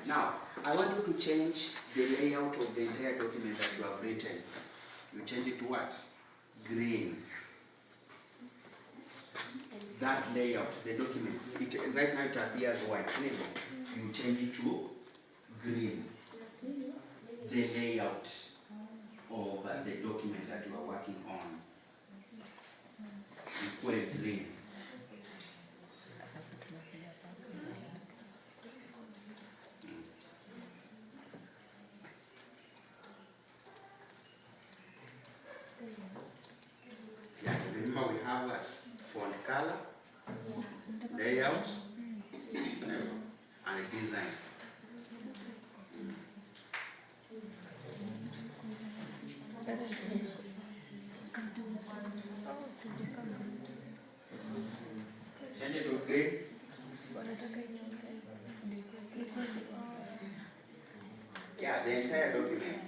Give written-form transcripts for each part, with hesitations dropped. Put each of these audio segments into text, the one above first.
Now, I want you to change the layout of the entire document that you have written. You change it to what? Green. That layout, the document, right now it appears white. You change it to green. The layout of the document that you are working on. You put it green. Yeah, remember we have what? Font color, layout, and design. Change it to green. Yeah, the entire document.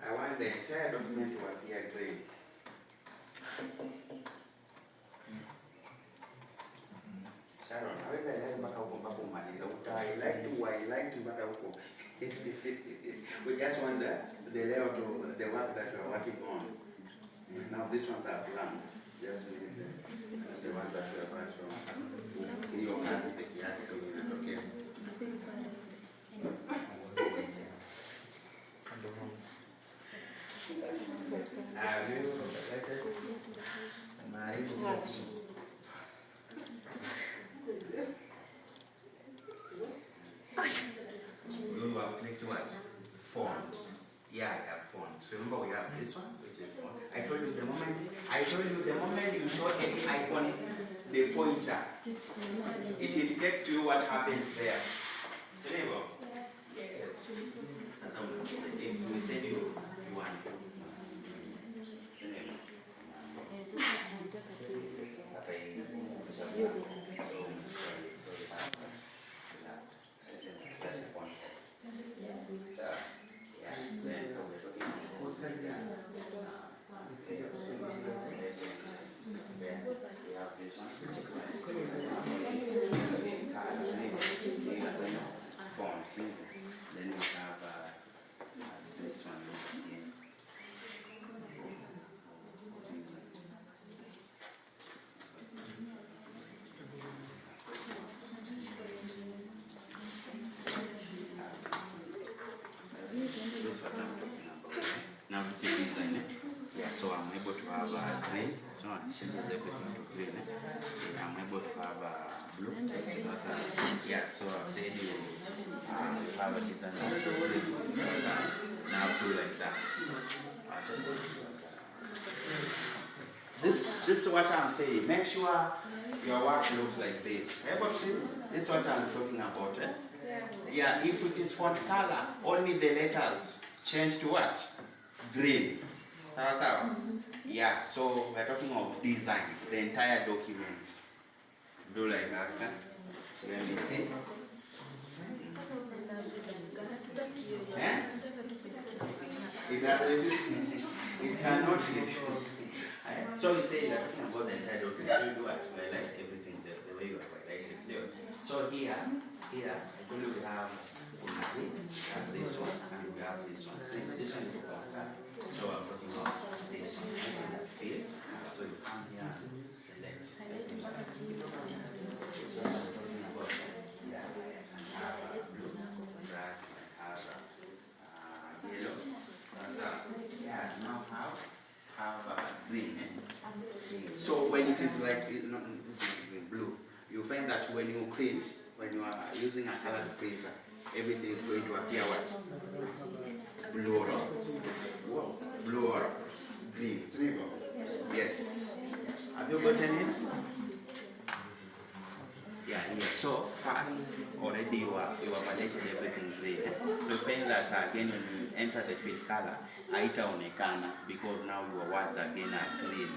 I want the entire document to appear green. Sharon, how is it mpaka huko mpaka umaliza? Highlight mpaka huko. We just want the layout of the work that you are working on. Now these ones are blank. Just need the ones that you are working on. See your hands peke yake kama inatokea. You have clicked what? Font. Yeah, I have font. Remember we have this one, which is font. I told you the moment you show any icon, the pointer, it indicates to you what happens there. Remember? Yes. If we send you one. Then we have this one here. This is what I'm talking about. Now this is design. Yeah, so I'm able to have a green. So I change everything to green. I'm able to have a blue. Yeah, so I've said you have a design of green. Now do like that. This is what I'm saying. Make sure your work looks like this. Able to see? This is what I'm talking about. Yeah, if it is font color, only the letters change to what? Green. Sawa? Yeah, so we're talking of design, the entire document. Do like that. Let me see. It cannot refuse. So you say you're talking about the entire document. You do what? You highlight everything the way you are highlighting it. So here, I told you we have this one, and we have this one. This one is for that. So I'm talking about this one. This is the field. So you come here and select. This is what I'm talking about. Yeah, I have a blue, black, I have a yellow. Yeah, now have a green. So when it is like blue, you find that when you print, when you are using a colored printer, everything is going to appear what? Blue or green. Yes. Have you gotten it? Yeah, yeah. So first, already you have validated everything green. You find that again when you enter the field color, haitaonekana because now your words again are green.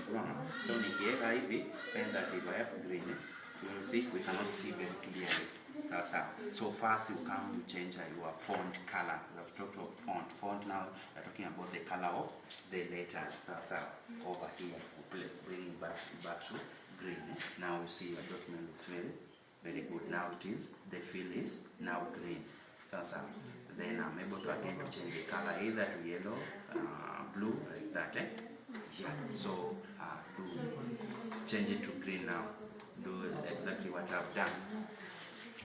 So nikiweka hivi, find that if I have green, you will see we cannot see very clearly. So first you come, you change your font color. We have talked about font. Font now we're talking about the color of the letters. Over here, we bring it back to green. Now you see your document looks very good. Now it is, the fill is now green. Sasa, then I'm able to again to change the color either to yellow, blue, like that. Yeah, so do change it to green now. Do exactly what I've done.